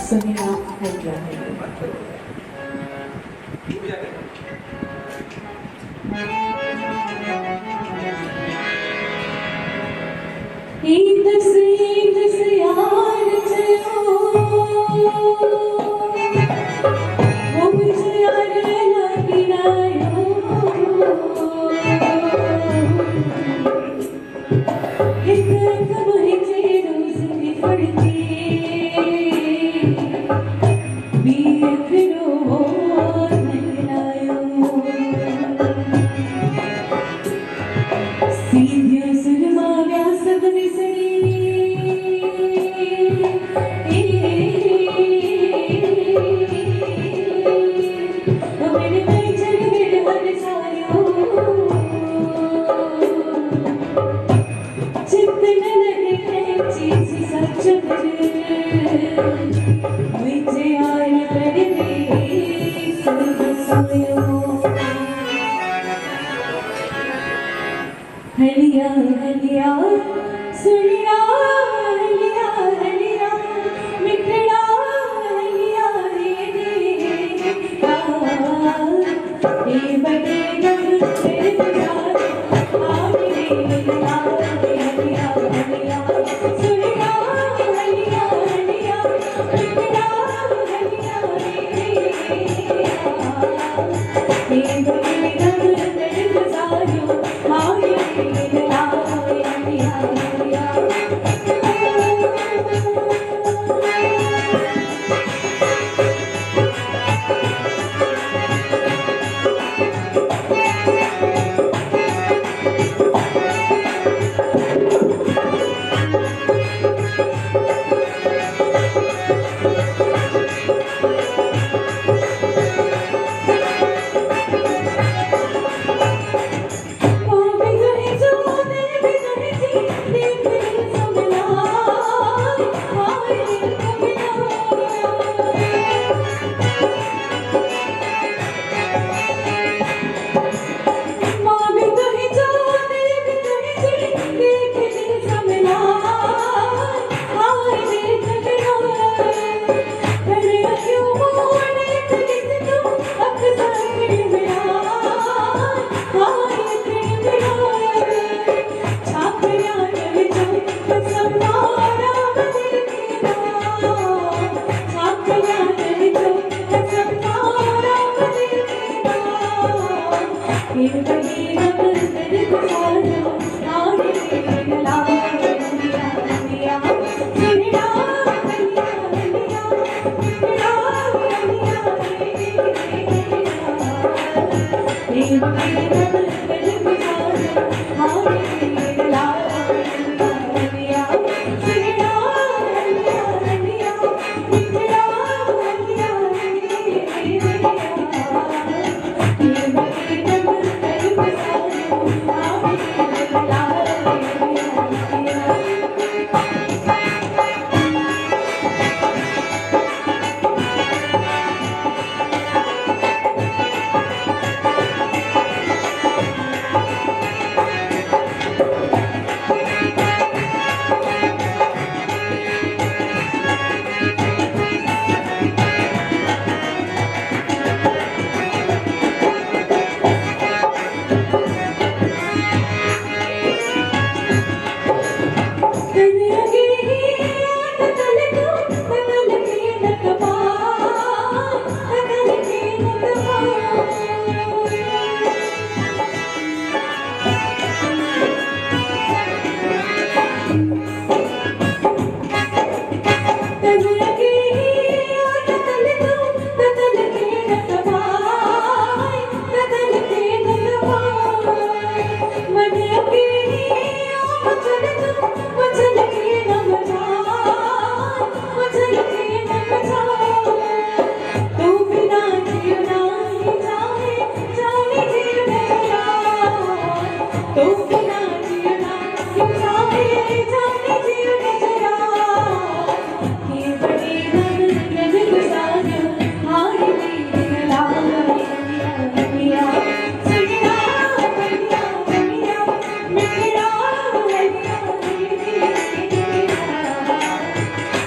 सुनिया है क्या है। ईद से यार चलो वो मुझे यार लगी नायो एक कमरे से रोज की पड़ती हलिया हलिया सुनिया हलिया हलिया मिठड़ा हलिया रे बड़े रंग तेरे प्यार आगे हलिया हलिया हलिया सुनिया हलिया हलिया मिठड़ा हलिया रे बड़े रंग तेरे गुजारो आगे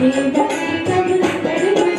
Hey,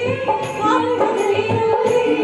हाय गयो रे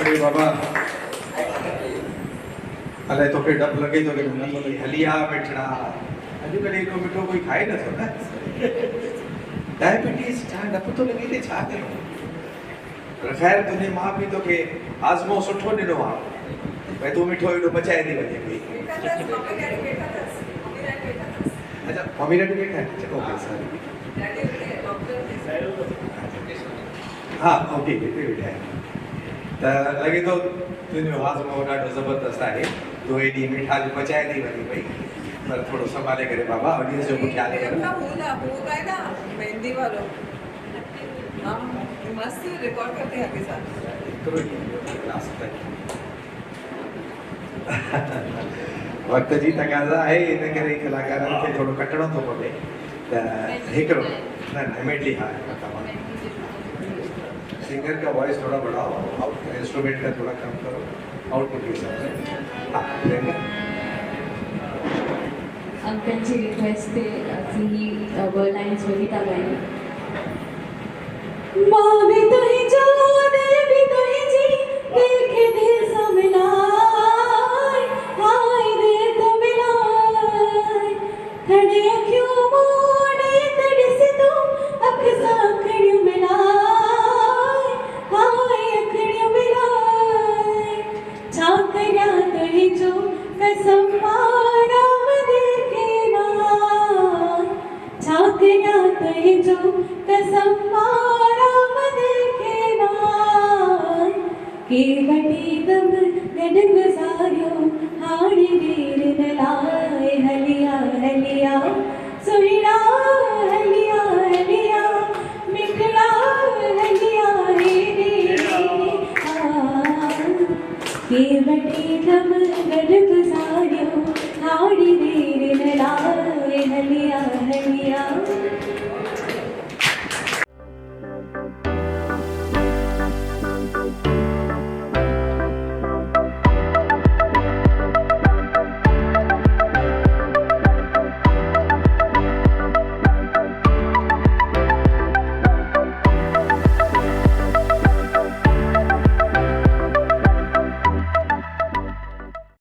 अरे बाबा अलाए तो के डप लगे तो के हलिया मिठड़ा अॼुकल्ह एॾो मिठो कोई खाए नथो न डायबिटीज़ छा डप तो लॻे ते छा कयूं पर ख़ैर तुंहिंजे माउ पीउ तोखे आज़मो सुठो ॾिनो आहे भई तूं मिठो एॾो पचाए थी वञे पई अच्छा मम्मी डैडी वेठा आहिनि ओके सॉरी हाँ ओके हिते वेठा आहिनि त लॻे थो तुंहिंजो हाज़मो ॾाढो ज़बरदस्त आहे तूं एॾी मिठाई पचाए थी वञे पई पर थोरो संभाले करे बाबा ऑडियंस जो बि ख़्यालु करो मेहंदी वालों हाँ मस्त रिकॉर्ड करते हैं आपके साथ हिकिड़ो ॾींहुं लास्ट ताईं वक़्त जी तक़ाज़ा आहे इन करे कलाकारनि खे थोरो कटणो थो पवे त हिकिड़ो न न मेडली हा सिंगर का वॉइस थोड़ा बढ़ाओ आउट इंस्ट्रूमेंट का थोड़ा कम करो आउटपुट के हिसाब से हाँ लेंगे अंकल जी रिक्वेस्ट पे ही वो लाइंस वही था गाएंगे माँ भी तो ही जो दिल भी तो ही जी दिल के दिल सा मिलाए हाय दिल तो मिलाए खड़े क्यों मोड़े तड़ से तो अक्सा खड़ी मिलाए हाय खड़ी मिलाए छाकरा तो ही जो कसम मारा छाकरा तो जो कसम मारा देखे ना के बटी दम गड गुजारियो हाड़ी वीर नलाए हलिया हलिया सुहिड़ा हलिया हलिया मिठड़ा हलिया रे के बटी दम गड गुजारियो हाड़ी वीर नलाए हलिया हलिया